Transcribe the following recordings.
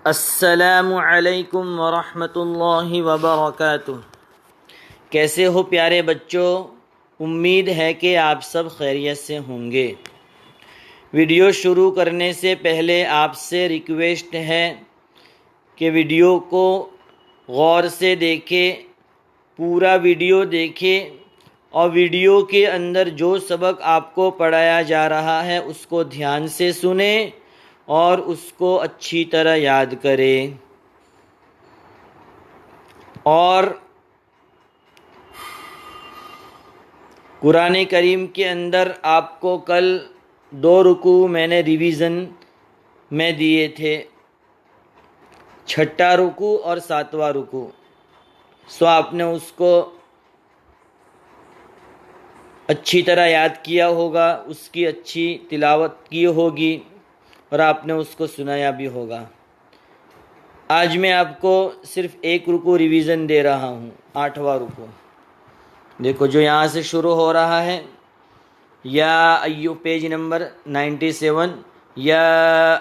السلام علیکم ورحمۃ اللہ وبرکاتہ۔ کیسے ہو پیارے بچوں؟ امید ہے کہ آپ سب خیریت سے ہوں گے۔ ویڈیو شروع کرنے سے پہلے آپ سے ریکویسٹ ہے کہ ویڈیو کو غور سے دیکھیں، پورا ویڈیو دیکھیں اور ویڈیو کے اندر جو سبق آپ کو پڑھایا جا رہا ہے اس کو دھیان سے سنیں اور اس کو اچھی طرح یاد کریں۔ اور قرآن کریم کے اندر آپ کو کل 2 رکوع میں نے ریویژن میں دیے تھے، 6واں رکوع اور 7واں رکوع۔ آپ نے اس کو اچھی طرح یاد کیا ہوگا، اس کی اچھی تلاوت کی ہوگی اور آپ نے اس کو سنایا بھی ہوگا۔ آج میں آپ کو صرف 1 رکوع ریویژن دے رہا ہوں، 8واں رکوع۔ دیکھو جو یہاں سے شروع ہو رہا ہے، پیج نمبر 97، یا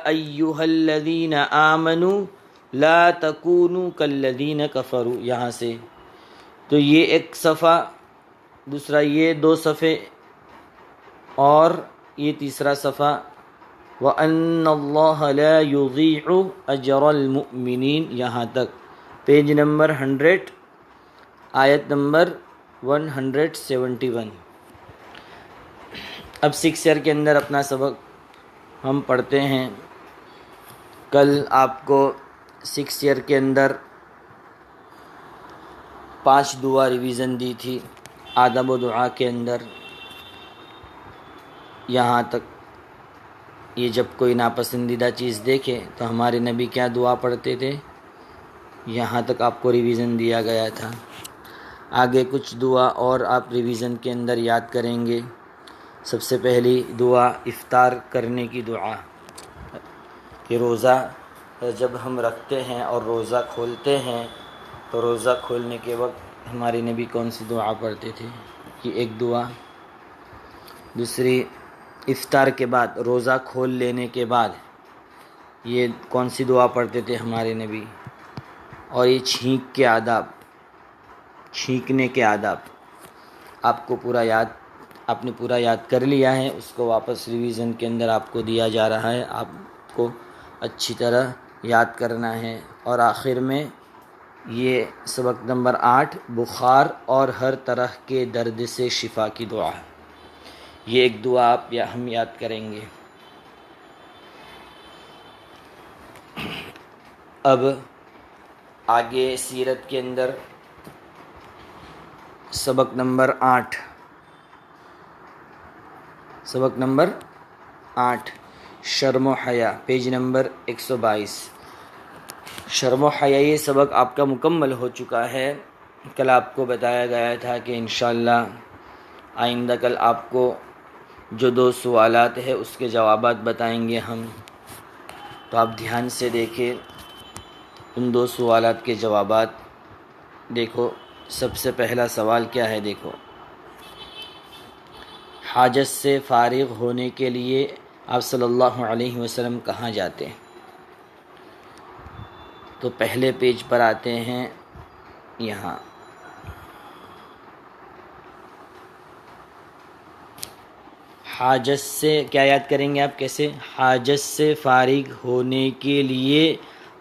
ایھا الذین آمنوا لا تکونوا کالذین کفروا، یہاں سے تو یہ ایک صفحہ، دوسرا یہ 2 صفحے اور یہ تیسرا صفحہ، وَأَنَّ اللَّهَ لَا يُضِيعُ أَجْرَ الْمُؤْمِنِينَ، یہاں تک پیج نمبر 100، آیت نمبر 171۔ اب 6 ایئر کے اندر اپنا سبق ہم پڑھتے ہیں۔ کل آپ کو 6 ایئر کے اندر 5 دعا ریویژن دی تھی آداب و دعا کے اندر، یہاں تک یہ جب کوئی ناپسندیدہ چیز دیکھے تو ہمارے نبی کیا دعا پڑھتے تھے، یہاں تک آپ کو ریویژن دیا گیا تھا۔ آگے کچھ دعا اور آپ ریویژن کے اندر یاد کریں گے۔ سب سے پہلی دعا افطار کرنے کی دعا، کہ روزہ جب ہم رکھتے ہیں اور روزہ کھولتے ہیں تو روزہ کھولنے کے وقت ہمارے نبی کون سی دعا پڑھتے تھے، یہ ایک دعا۔ دوسری، افطار کے بعد، روزہ کھول لینے کے بعد یہ کون سی دعا پڑھتے تھے ہمارے نبی۔ اور یہ چھینکنے کے آداب آپ نے پورا یاد کر لیا ہے، اس کو واپس ریویژن کے اندر آپ کو دیا جا رہا ہے، آپ کو اچھی طرح یاد کرنا ہے۔ اور آخر میں یہ سبق نمبر 8، بخار اور ہر طرح کے درد سے شفا کی دعا، یہ ایک دعا ہم یاد کریں گے۔ اب آگے سیرت کے اندر سبق نمبر 8، شرم و حیا، پیج نمبر 122۔ شرم و حیا یہ سبق آپ کا مکمل ہو چکا ہے۔ کل آپ کو بتایا گیا تھا کہ انشاءاللہ آئندہ کل آپ کو جو 2 سوالات ہیں اس کے جوابات بتائیں گے ہم، تو آپ دھیان سے دیکھیں ان 2 سوالات کے جوابات۔ دیکھو سب سے پہلا سوال کیا ہے، دیکھو، حاجت سے فارغ ہونے کے لیے آپ صلی اللہ علیہ وسلم کہاں جاتے ہیں؟ تو پہلے پیج پر آتے ہیں، یہاں حاجت سے کیا یاد کریں گے آپ، کیسے؟ حاجت سے فارغ ہونے کے لیے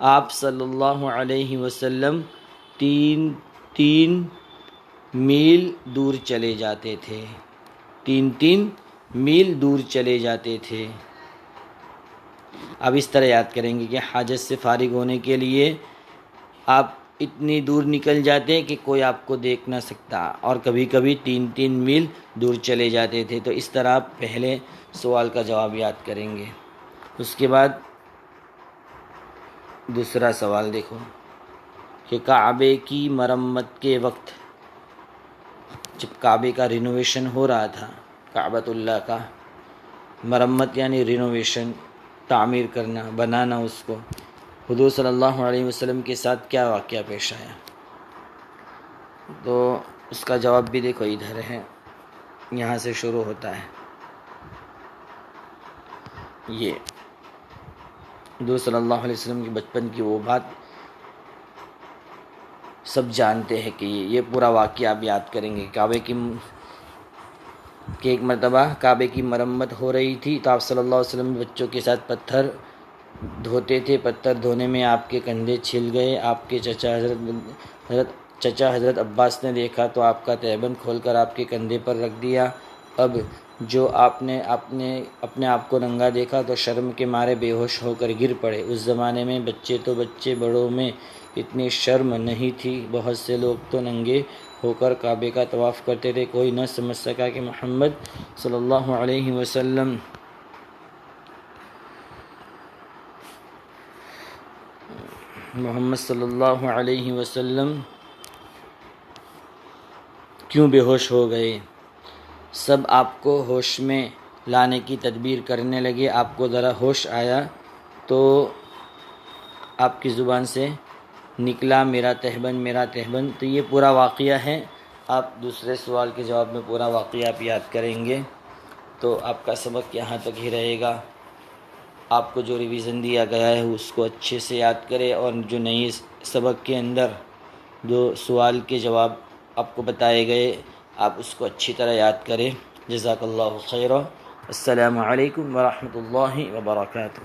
آپ صلی اللہ علیہ وسلم 3 میل دور چلے جاتے تھے، 3 میل دور چلے جاتے تھے۔ اب اس طرح یاد کریں گے کہ حاجت سے فارغ ہونے کے لیے آپ اتنی دور نکل جاتے کہ کوئی آپ کو دیکھ نہ سکتا، اور کبھی کبھی 3 میل دور چلے جاتے تھے۔ تو اس طرح آپ پہلے سوال کا جواب یاد کریں گے۔ اس کے بعد دوسرا سوال دیکھو، کہ کعبے کی مرمت کے وقت، جب کعبے کا رینوویشن ہو رہا تھا، کعبۃ اللہ کا مرمت یعنی رینوویشن، تعمیر کرنا، بنانا، اس کو حضور صلی اللہ علیہ وسلم کے ساتھ کیا واقعہ پیش آیا؟ تو اس کا جواب بھی دیکھو ادھر ہے، یہاں سے شروع ہوتا ہے۔ یہ حضور صلی اللہ علیہ وسلم کے بچپن کی وہ بات سب جانتے ہیں کہ یہ پورا واقعہ آپ یاد کریں گے. کہ ایک مرتبہ کعبے کی مرمت ہو رہی تھی تو آپ صلی اللہ علیہ وسلم بچوں کے ساتھ پتھر دھوتے تھے. پتھر دھونے میں آپ کے کندھے چھل گئے. آپ کے چچا حضرت عباس نے دیکھا تو آپ کا تہبند کھول کر آپ کے کندھے پر رکھ دیا. اب جو آپ نے اپنے آپ کو ننگا دیکھا تو شرم کے مارے بے ہوش ہو کر گر پڑے. اس زمانے میں بچے تو بچے، بڑوں میں اتنی شرم نہیں تھی. بہت سے لوگ تو ننگے ہو کر کعبے کا طواف کرتے تھے. کوئی نہ سمجھ سکا کہ محمد صلی اللہ علیہ وسلم کیوں بے ہوش ہو گئے. سب آپ کو ہوش میں لانے کی تدبیر کرنے لگے. آپ کو ذرا ہوش آیا تو آپ کی زبان سے نکلا میرا تہبند میرا تہبند. تو یہ پورا واقعہ ہے. آپ دوسرے سوال کے جواب میں پورا واقعہ آپ یاد کریں گے تو آپ کا سبق یہاں تک ہی رہے گا. آپ کو جو ریویژن دیا گیا ہے اس کو اچھے سے یاد کریں، اور جو نئی سبق کے اندر جو سوال کے جواب آپ کو بتائے گئے آپ اس کو اچھی طرح یاد کریں. جزاک اللہ خیرا. السلام علیکم ورحمۃ اللہ وبرکاتہ.